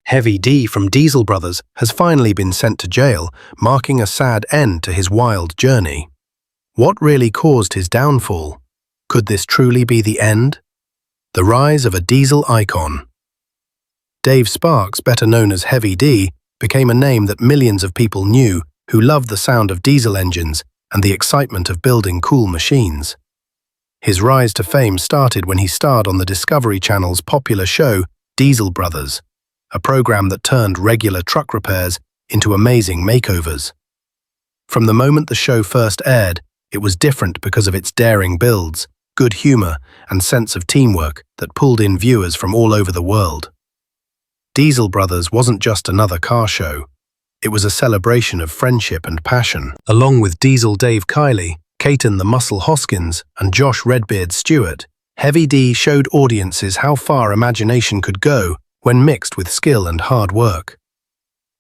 Heavy D from Diesel Brothers has finally been sent to jail, marking a sad end to his wild journey. What really caused his downfall? Could this truly be the end? The rise of a diesel icon. Dave Sparks, better known as Heavy D, became a name that millions of people knew who loved the sound of diesel engines and the excitement of building cool machines. His rise to fame started when he starred on the Discovery Channel's popular show, Diesel Brothers, a program that turned regular truck repairs into amazing makeovers. From the moment the show first aired, it was different because of its daring builds, good humor, and sense of teamwork that pulled in viewers from all over the world. Diesel Brothers wasn't just another car show. It was a celebration of friendship and passion. Along with Diesel Dave Kiley, Caton the Muscle Hoskins, and Josh Redbeard Stewart, Heavy D showed audiences how far imagination could go when mixed with skill and hard work.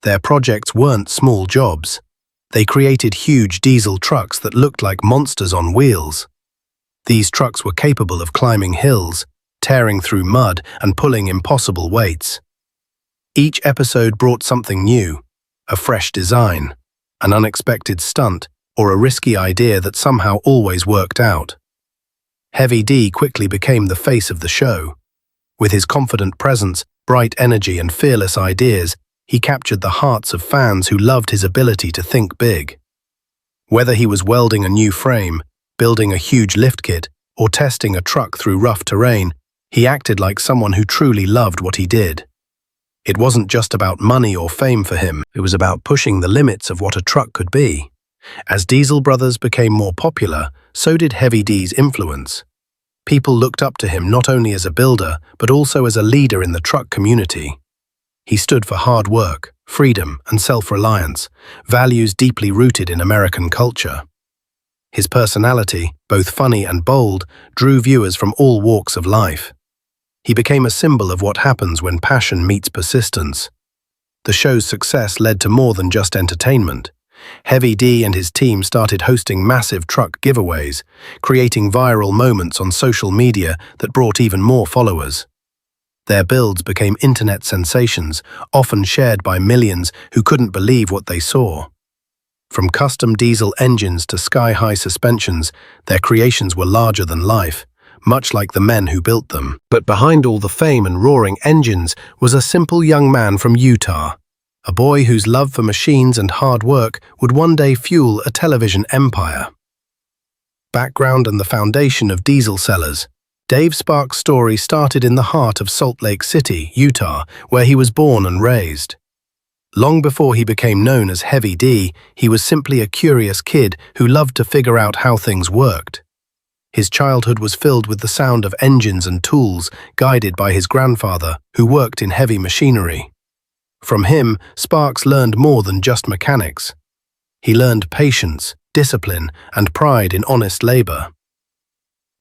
Their projects weren't small jobs. They created huge diesel trucks that looked like monsters on wheels. These trucks were capable of climbing hills, tearing through mud, and pulling impossible weights. Each episode brought something new, a fresh design, an unexpected stunt, or a risky idea that somehow always worked out. Heavy D quickly became the face of the show. With his confident presence, bright energy, and fearless ideas, he captured the hearts of fans who loved his ability to think big. Whether he was welding a new frame, building a huge lift kit, or testing a truck through rough terrain, he acted like someone who truly loved what he did. It wasn't just about money or fame for him, it was about pushing the limits of what a truck could be. As Diesel Brothers became more popular, so did Heavy D's influence. People looked up to him not only as a builder, but also as a leader in the truck community. He stood for hard work, freedom, and self-reliance, values deeply rooted in American culture. His personality, both funny and bold, drew viewers from all walks of life. He became a symbol of what happens when passion meets persistence. The show's success led to more than just entertainment. Heavy D and his team started hosting massive truck giveaways, creating viral moments on social media that brought even more followers. Their builds became internet sensations, often shared by millions who couldn't believe what they saw. From custom diesel engines to sky-high suspensions, their creations were larger than life, much like the men who built them. But behind all the fame and roaring engines was a simple young man from Utah, a boy whose love for machines and hard work would one day fuel a television empire. Background and the foundation of diesel sellers. Dave Sparks' story started in the heart of Salt Lake City, Utah, where he was born and raised. Long before he became known as Heavy D, he was simply a curious kid who loved to figure out how things worked. His childhood was filled with the sound of engines and tools, guided by his grandfather, who worked in heavy machinery. From him, Sparks learned more than just mechanics. He learned patience, discipline, and pride in honest labor.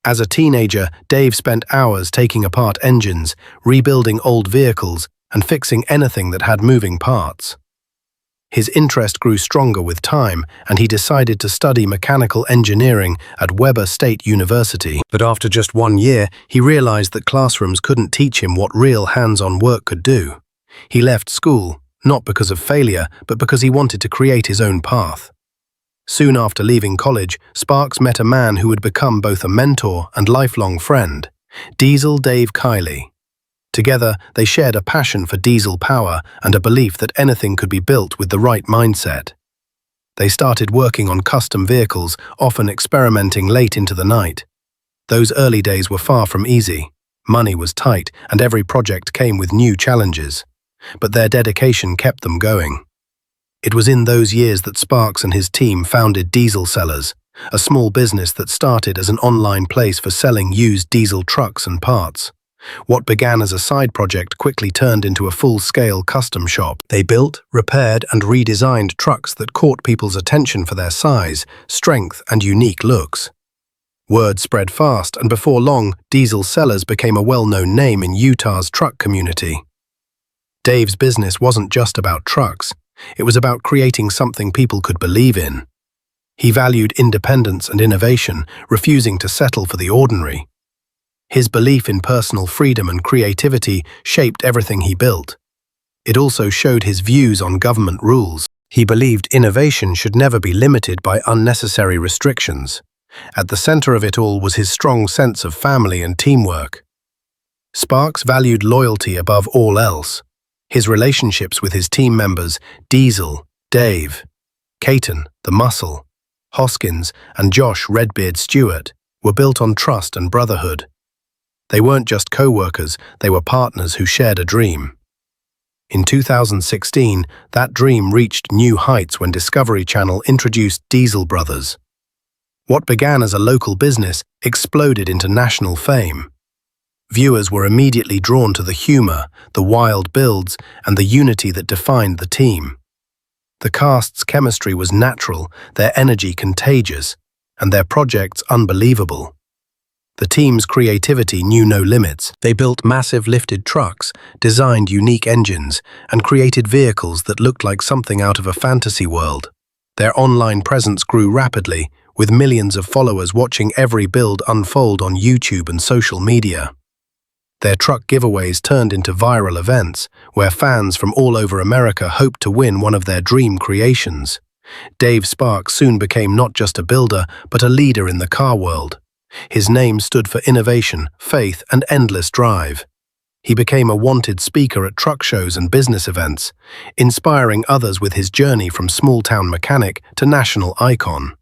As a teenager, Dave spent hours taking apart engines, rebuilding old vehicles, and fixing anything that had moving parts. His interest grew stronger with time, and he decided to study mechanical engineering at Weber State University. But after just 1 year, he realized that classrooms couldn't teach him what real hands-on work could do. He left school, not because of failure, but because he wanted to create his own path. Soon after leaving college, Sparks met a man who would become both a mentor and lifelong friend, Diesel Dave Kiley. Together, they shared a passion for diesel power and a belief that anything could be built with the right mindset. They started working on custom vehicles, often experimenting late into the night. Those early days were far from easy. Money was tight, and every project came with new challenges. But their dedication kept them going. It was in those years that Sparks and his team founded Diesel Sellers, a small business that started as an online place for selling used diesel trucks and parts. What began as a side project quickly turned into a full-scale custom shop. They built, repaired, and redesigned trucks that caught people's attention for their size, strength, and unique looks. Word spread fast, and before long, Diesel Sellers became a well-known name in Utah's truck community. Dave's business wasn't just about trucks. It was about creating something people could believe in. He valued independence and innovation, refusing to settle for the ordinary. His belief in personal freedom and creativity shaped everything he built. It also showed his views on government rules. He believed innovation should never be limited by unnecessary restrictions. At the center of it all was his strong sense of family and teamwork. Sparks valued loyalty above all else. His relationships with his team members, Diesel, Dave, Caton, the Muscle, Hoskins, and Josh Redbeard Stewart, were built on trust and brotherhood. They weren't just co-workers, they were partners who shared a dream. In 2016, that dream reached new heights when Discovery Channel introduced Diesel Brothers. What began as a local business exploded into national fame. Viewers were immediately drawn to the humor, the wild builds, and the unity that defined the team. The cast's chemistry was natural, their energy contagious, and their projects unbelievable. The team's creativity knew no limits. They built massive lifted trucks, designed unique engines, and created vehicles that looked like something out of a fantasy world. Their online presence grew rapidly, with millions of followers watching every build unfold on YouTube and social media. Their truck giveaways turned into viral events, where fans from all over America hoped to win one of their dream creations. Dave Sparks soon became not just a builder, but a leader in the car world. His name stood for innovation, faith, and endless drive. He became a wanted speaker at truck shows and business events, inspiring others with his journey from small-town mechanic to national icon.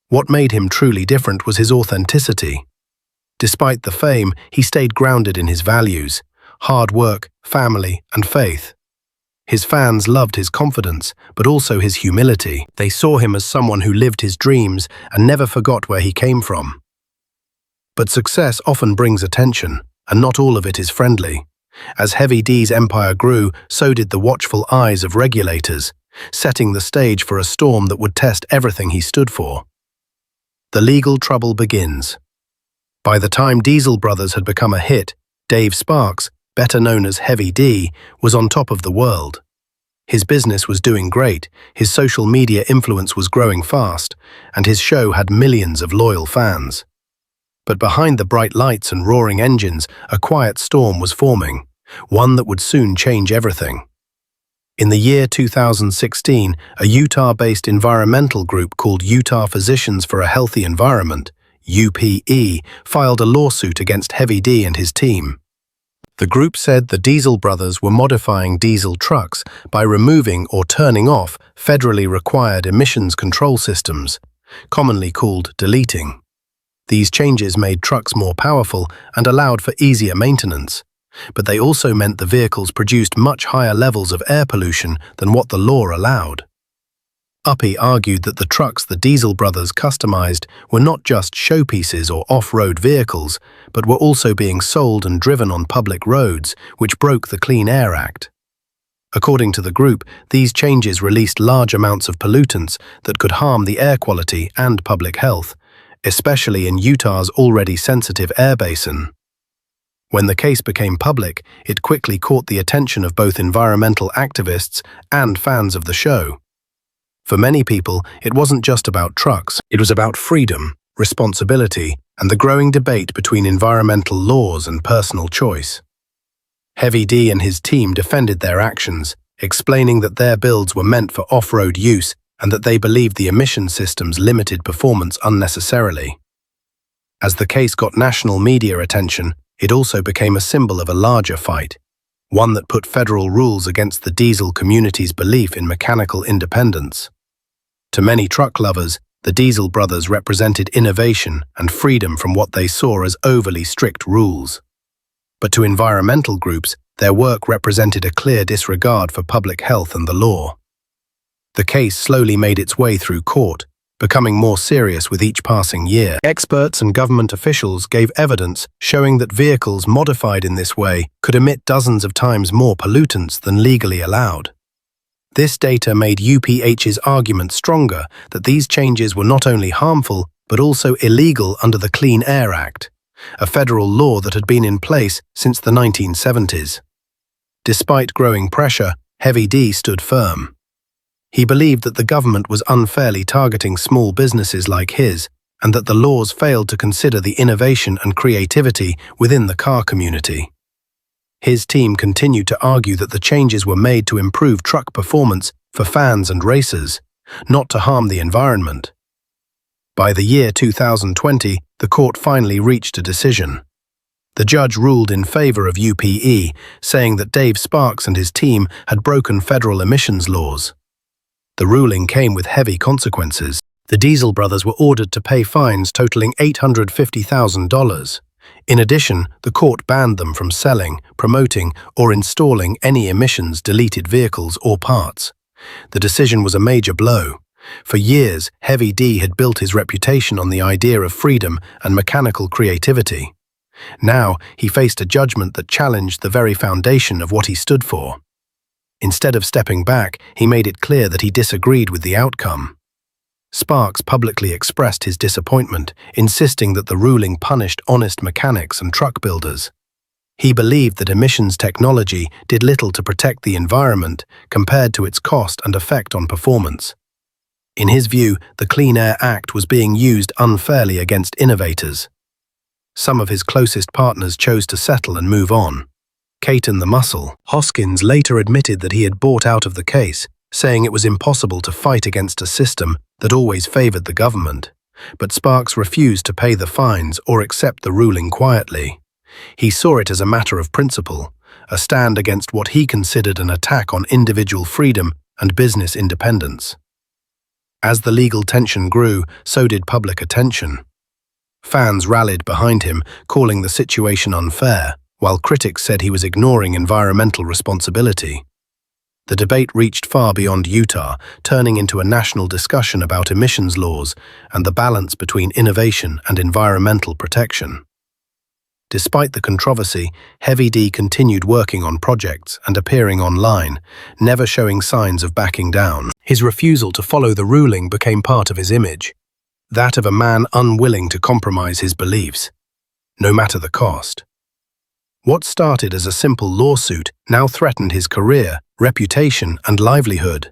What made him truly different was his authenticity. Despite the fame, he stayed grounded in his values: hard work, family, and faith. His fans loved his confidence, but also his humility. They saw him as someone who lived his dreams and never forgot where he came from. But success often brings attention, and not all of it is friendly. As Heavy D's empire grew, so did the watchful eyes of regulators, setting the stage for a storm that would test everything he stood for. The legal trouble begins. By the time Diesel Brothers had become a hit, Dave Sparks, better known as Heavy D, was on top of the world. His business was doing great, his social media influence was growing fast, and his show had millions of loyal fans. But behind the bright lights and roaring engines, a quiet storm was forming, one that would soon change everything. In the year 2016, a Utah-based environmental group called Utah Physicians for a Healthy Environment, UPE, filed a lawsuit against Heavy D and his team. The group said the Diesel Brothers were modifying diesel trucks by removing or turning off federally required emissions control systems, commonly called deleting. These changes made trucks more powerful and allowed for easier maintenance, but they also meant the vehicles produced much higher levels of air pollution than what the law allowed. UPE argued that the trucks the Diesel Brothers customized were not just showpieces or off-road vehicles, but were also being sold and driven on public roads, which broke the Clean Air Act. According to the group, these changes released large amounts of pollutants that could harm the air quality and public health, especially in Utah's already sensitive air basin. When the case became public, it quickly caught the attention of both environmental activists and fans of the show. For many people, it wasn't just about trucks, it was about freedom, responsibility, and the growing debate between environmental laws and personal choice. Heavy D and his team defended their actions, explaining that their builds were meant for off-road use and that they believed the emission systems limited performance unnecessarily. As the case got national media attention, it also became a symbol of a larger fight, one that put federal rules against the diesel community's belief in mechanical independence. To many truck lovers, the Diesel Brothers represented innovation and freedom from what they saw as overly strict rules. But to environmental groups, their work represented a clear disregard for public health and the law. The case slowly made its way through court, becoming more serious with each passing year. Experts and government officials gave evidence showing that vehicles modified in this way could emit dozens of times more pollutants than legally allowed. This data made UPH's argument stronger that these changes were not only harmful, but also illegal under the Clean Air Act, a federal law that had been in place since the 1970s. Despite growing pressure, Heavy D stood firm. He believed that the government was unfairly targeting small businesses like his, and that the laws failed to consider the innovation and creativity within the car community. His team continued to argue that the changes were made to improve truck performance for fans and racers, not to harm the environment. By the year 2020, the court finally reached a decision. The judge ruled in favor of UPE, saying that Dave Sparks and his team had broken federal emissions laws. The ruling came with heavy consequences. The Diesel brothers were ordered to pay fines totaling $850,000. In addition, the court banned them from selling, promoting, or installing any emissions-deleted vehicles or parts. The decision was a major blow. For years, Heavy D had built his reputation on the idea of freedom and mechanical creativity. Now, he faced a judgment that challenged the very foundation of what he stood for. Instead of stepping back, he made it clear that he disagreed with the outcome. Sparks publicly expressed his disappointment, insisting that the ruling punished honest mechanics and truck builders. He believed that emissions technology did little to protect the environment compared to its cost and effect on performance. In his view, the Clean Air Act was being used unfairly against innovators. Some of his closest partners chose to settle and move on. Caton the Muscle Hoskins later admitted that he had bought out of the case, saying it was impossible to fight against a system that always favored the government. But Sparks refused to pay the fines or accept the ruling quietly. He saw it as a matter of principle, a stand against what he considered an attack on individual freedom and business independence. As the legal tension grew, so did public attention. Fans rallied behind him, calling the situation unfair, while critics said he was ignoring environmental responsibility. The debate reached far beyond Utah, turning into a national discussion about emissions laws and the balance between innovation and environmental protection. Despite the controversy, Heavy D continued working on projects and appearing online, never showing signs of backing down. His refusal to follow the ruling became part of his image, that of a man unwilling to compromise his beliefs, no matter the cost. What started as a simple lawsuit now threatened his career, reputation, and livelihood.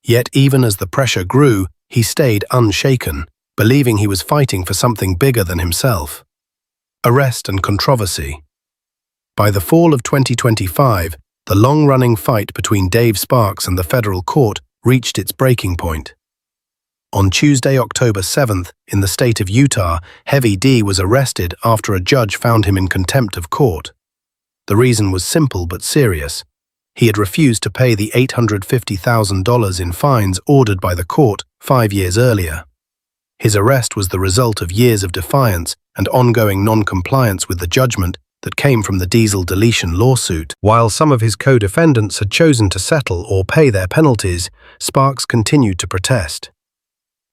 Yet even as the pressure grew, he stayed unshaken, believing he was fighting for something bigger than himself. Arrest and controversy. By the fall of 2025, the long-running fight between Dave Sparks and the federal court reached its breaking point. On Tuesday, October 7th, in the state of Utah, Heavy D was arrested after a judge found him in contempt of court. The reason was simple but serious. He had refused to pay the $850,000 in fines ordered by the court 5 years earlier. His arrest was the result of years of defiance and ongoing non-compliance with the judgment that came from the diesel deletion lawsuit. While some of his co-defendants had chosen to settle or pay their penalties, Sparks continued to protest.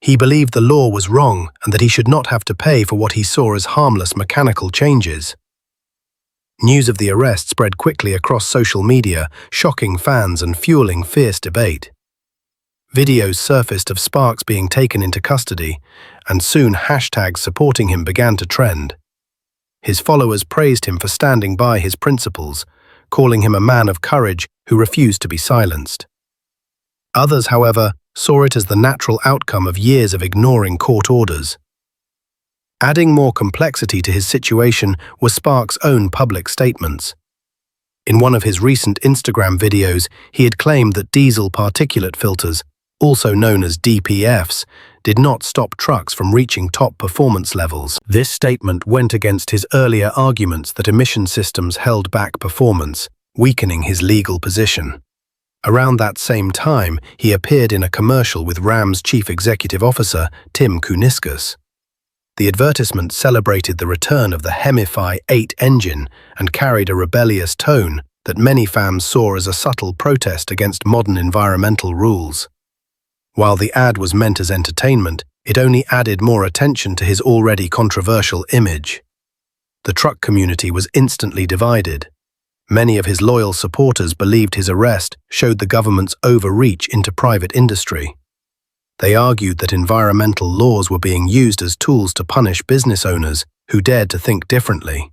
He believed the law was wrong and that he should not have to pay for what he saw as harmless mechanical changes. News of the arrest spread quickly across social media, shocking fans and fueling fierce debate. Videos surfaced of Sparks being taken into custody, and soon hashtags supporting him began to trend. His followers praised him for standing by his principles, calling him a man of courage who refused to be silenced. Others, however, saw it as the natural outcome of years of ignoring court orders. Adding more complexity to his situation were Sparks' own public statements. In one of his recent Instagram videos, he had claimed that diesel particulate filters, also known as DPFs, did not stop trucks from reaching top performance levels. This statement went against his earlier arguments that emission systems held back performance, weakening his legal position. Around that same time, he appeared in a commercial with Ram's chief executive officer, Tim Kuniskas. The advertisement celebrated the return of the Hemify 8 engine and carried a rebellious tone that many fans saw as a subtle protest against modern environmental rules. While the ad was meant as entertainment, it only added more attention to his already controversial image. The truck community was instantly divided. Many of his loyal supporters believed his arrest showed the government's overreach into private industry. They argued that environmental laws were being used as tools to punish business owners who dared to think differently.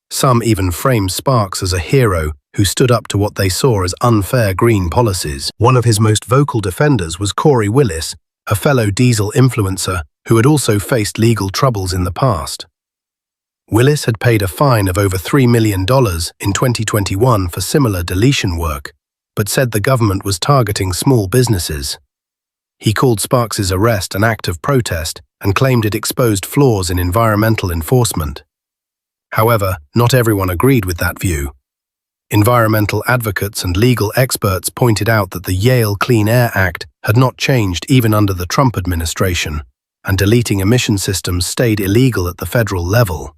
Some even framed Sparks as a hero who stood up to what they saw as unfair green policies. One of his most vocal defenders was Corey Willis, a fellow diesel influencer who had also faced legal troubles in the past. Willis had paid a fine of over $3 million in 2021 for similar deletion work, but said the government was targeting small businesses. He called Sparks's arrest an act of protest and claimed it exposed flaws in environmental enforcement. However, not everyone agreed with that view. Environmental advocates and legal experts pointed out that the Yale Clean Air Act had not changed even under the Trump administration, and deleting emission systems stayed illegal at the federal level.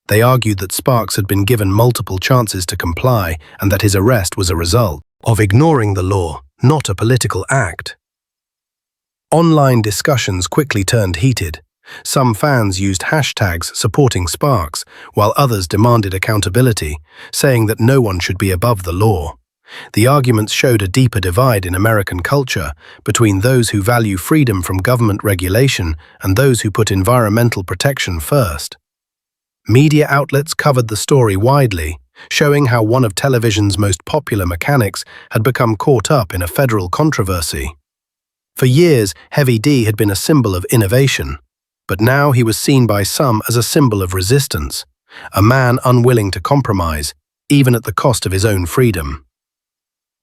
They argued that Sparks had been given multiple chances to comply and that his arrest was a result of ignoring the law, not a political act. Online discussions quickly turned heated. Some fans used hashtags supporting Sparks, while others demanded accountability, saying that no one should be above the law. The arguments showed a deeper divide in American culture between those who value freedom from government regulation and those who put environmental protection first. Media outlets covered the story widely, showing how one of television's most popular mechanics had become caught up in a federal controversy. For years, Heavy D had been a symbol of innovation, but now he was seen by some as a symbol of resistance, a man unwilling to compromise, even at the cost of his own freedom.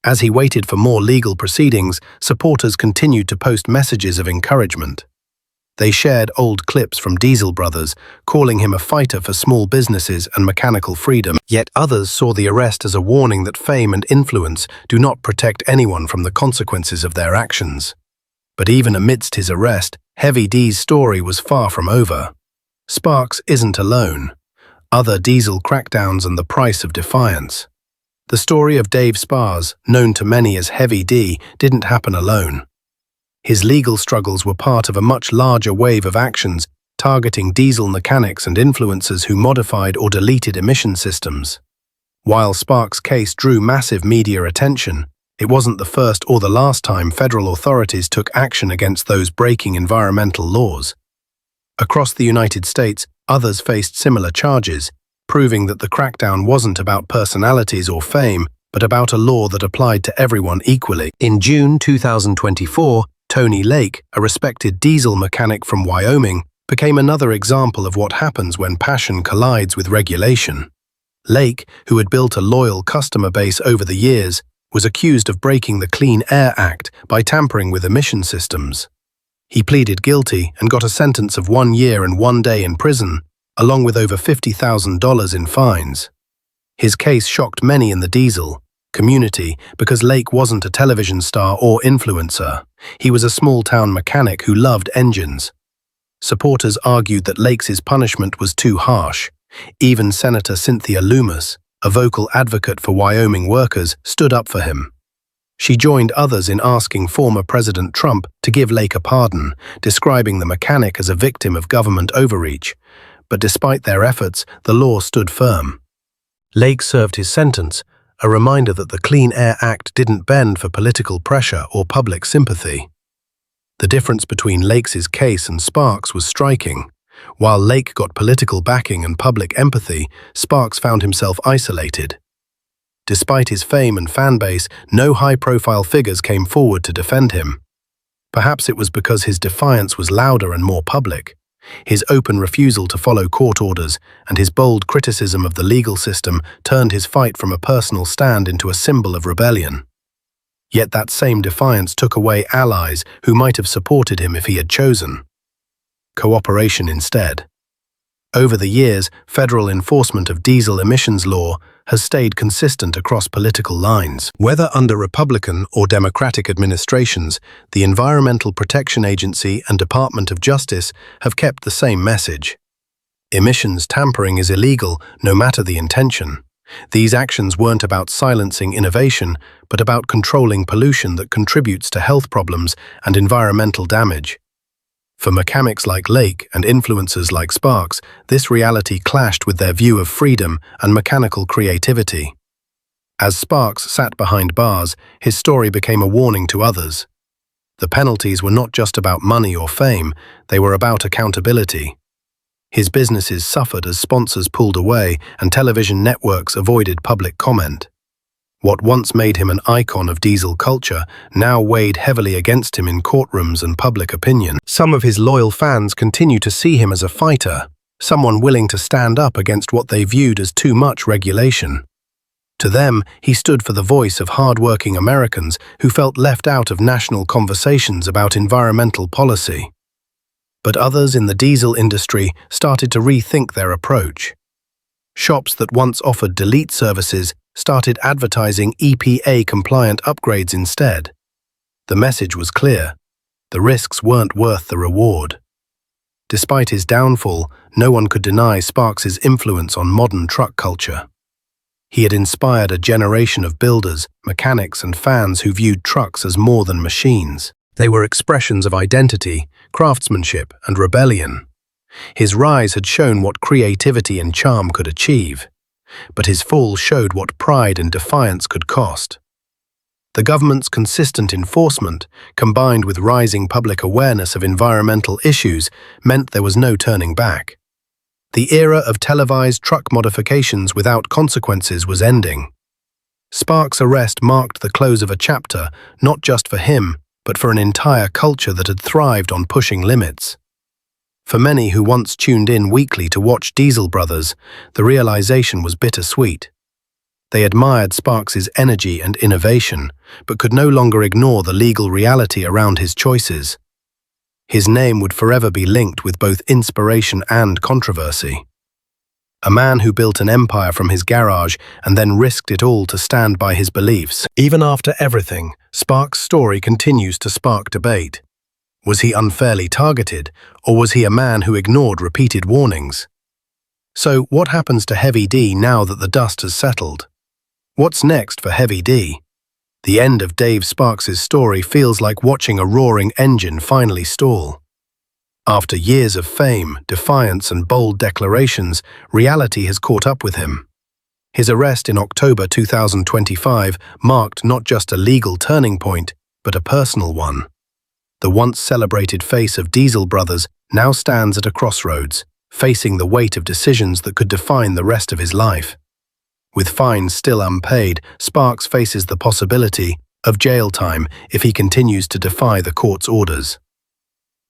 As he waited for more legal proceedings, supporters continued to post messages of encouragement. They shared old clips from Diesel Brothers, calling him a fighter for small businesses and mechanical freedom. Yet others saw the arrest as a warning that fame and influence do not protect anyone from the consequences of their actions. But even amidst his arrest, Heavy D's story was far from over. Sparks isn't alone. Other diesel crackdowns and the price of defiance. The story of Dave Spars, known to many as Heavy D, didn't happen alone. His legal struggles were part of a much larger wave of actions targeting diesel mechanics and influencers who modified or deleted emission systems. While Sparks' case drew massive media attention, it wasn't the first or the last time federal authorities took action against those breaking environmental laws. Across the United States, others faced similar charges, proving that the crackdown wasn't about personalities or fame, but about a law that applied to everyone equally. In June 2024, Tony Lake, a respected diesel mechanic from Wyoming, became another example of what happens when passion collides with regulation. Lake, who had built a loyal customer base over the years, was accused of breaking the Clean Air Act by tampering with emission systems. He pleaded guilty and got a sentence of 1 year and 1 day in prison, along with over $50,000 in fines. His case shocked many in the diesel community because Lake wasn't a television star or influencer. He was a small-town mechanic who loved engines. Supporters argued that Lake's punishment was too harsh. Even Senator Cynthia Loomis, a vocal advocate for Wyoming workers, stood up for him. She joined others in asking former President Trump to give Lake a pardon, describing the mechanic as a victim of government overreach. But despite their efforts, the law stood firm. Lake served his sentence, a reminder that the Clean Air Act didn't bend for political pressure or public sympathy. The difference between Lake's case and Sparks was striking. While Lake got political backing and public empathy, Sparks found himself isolated. Despite his fame and fan base, no high-profile figures came forward to defend him. Perhaps it was because his defiance was louder and more public. His open refusal to follow court orders and his bold criticism of the legal system turned his fight from a personal stand into a symbol of rebellion. Yet that same defiance took away allies who might have supported him if he had chosen cooperation instead. Over the years, federal enforcement of diesel emissions law has stayed consistent across political lines. Whether under Republican or Democratic administrations, the Environmental Protection Agency and Department of Justice have kept the same message. Emissions tampering is illegal, no matter the intention. These actions weren't about silencing innovation, but about controlling pollution that contributes to health problems and environmental damage. For mechanics like Lake and influencers like Sparks, this reality clashed with their view of freedom and mechanical creativity. As Sparks sat behind bars, his story became a warning to others. The penalties were not just about money or fame, they were about accountability. His businesses suffered as sponsors pulled away and television networks avoided public comment. What once made him an icon of diesel culture now weighed heavily against him in courtrooms and public opinion. Some of his loyal fans continue to see him as a fighter, someone willing to stand up against what they viewed as too much regulation. To them, he stood for the voice of hard-working Americans who felt left out of national conversations about environmental policy. But others in the diesel industry started to rethink their approach. Shops that once offered delete services started advertising EPA-compliant upgrades instead. The message was clear: the risks weren't worth the reward. Despite his downfall, no one could deny Sparks's influence on modern truck culture. He had inspired a generation of builders, mechanics, and fans who viewed trucks as more than machines. They were expressions of identity, craftsmanship, and rebellion. His rise had shown what creativity and charm could achieve, but his fall showed what pride and defiance could cost. The government's consistent enforcement, combined with rising public awareness of environmental issues, meant there was no turning back. The era of televised truck modifications without consequences was ending. Sparks' arrest marked the close of a chapter, not just for him, but for an entire culture that had thrived on pushing limits. For many who once tuned in weekly to watch Diesel Brothers, the realization was bittersweet. They admired Sparks' energy and innovation, but could no longer ignore the legal reality around his choices. His name would forever be linked with both inspiration and controversy. A man who built an empire from his garage and then risked it all to stand by his beliefs. Even after everything, Sparks' story continues to spark debate. Was he unfairly targeted, or was he a man who ignored repeated warnings? So, what happens to Heavy D now that the dust has settled? What's next for Heavy D? The end of Dave Sparks' story feels like watching a roaring engine finally stall. After years of fame, defiance, and bold declarations, reality has caught up with him. His arrest in October 2025 marked not just a legal turning point, but a personal one. The once celebrated face of Diesel Brothers now stands at a crossroads, facing the weight of decisions that could define the rest of his life. With fines still unpaid, Sparks faces the possibility of jail time if he continues to defy the court's orders.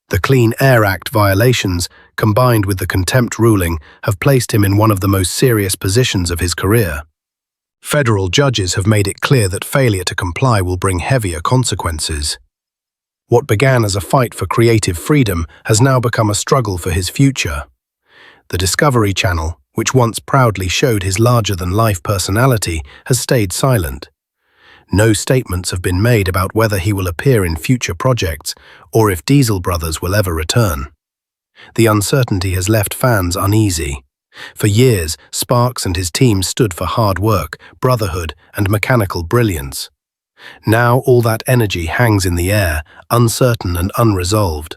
The Clean Air Act violations, combined with the contempt ruling, have placed him in one of the most serious positions of his career. Federal judges have made it clear that failure to comply will bring heavier consequences. What began as a fight for creative freedom has now become a struggle for his future. The Discovery Channel, which once proudly showed his larger-than-life personality, has stayed silent. No statements have been made about whether he will appear in future projects or if Diesel Brothers will ever return. The uncertainty has left fans uneasy. For years, Sparks and his team stood for hard work, brotherhood, and mechanical brilliance. Now all that energy hangs in the air, uncertain and unresolved.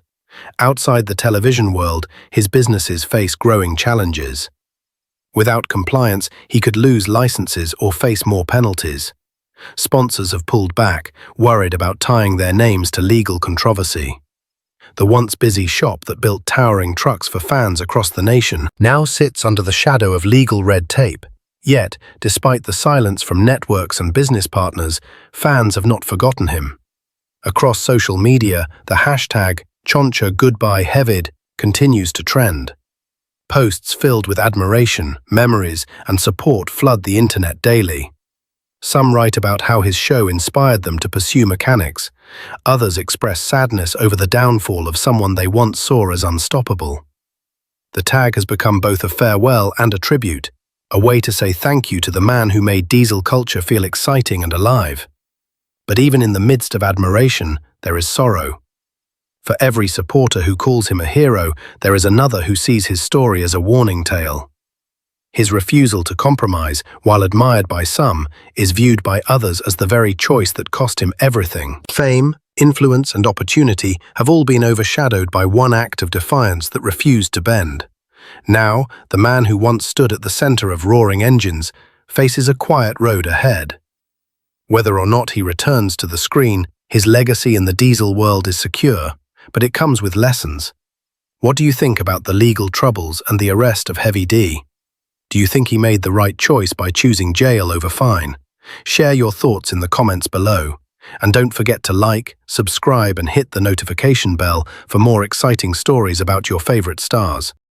Outside the television world, his businesses face growing challenges. Without compliance, he could lose licenses or face more penalties. Sponsors have pulled back, worried about tying their names to legal controversy. The once busy shop that built towering trucks for fans across the nation now sits under the shadow of legal red tape. Yet, despite the silence from networks and business partners, fans have not forgotten him. Across social media, the hashtag #ChonchaGoodbyeHevid continues to trend. Posts filled with admiration, memories, and support flood the internet daily. Some write about how his show inspired them to pursue mechanics. Others express sadness over the downfall of someone they once saw as unstoppable. The tag has become both a farewell and a tribute, a way to say thank you to the man who made diesel culture feel exciting and alive. But even in the midst of admiration, there is sorrow. For every supporter who calls him a hero, there is another who sees his story as a warning tale. His refusal to compromise, while admired by some, is viewed by others as the very choice that cost him everything. Fame, influence, and opportunity have all been overshadowed by one act of defiance that refused to bend. Now, the man who once stood at the center of roaring engines faces a quiet road ahead. Whether or not he returns to the screen, his legacy in the diesel world is secure, but it comes with lessons. What do you think about the legal troubles and the arrest of Heavy D? Do you think he made the right choice by choosing jail over fine? Share your thoughts in the comments below. And don't forget to like, subscribe, and hit the notification bell for more exciting stories about your favorite stars.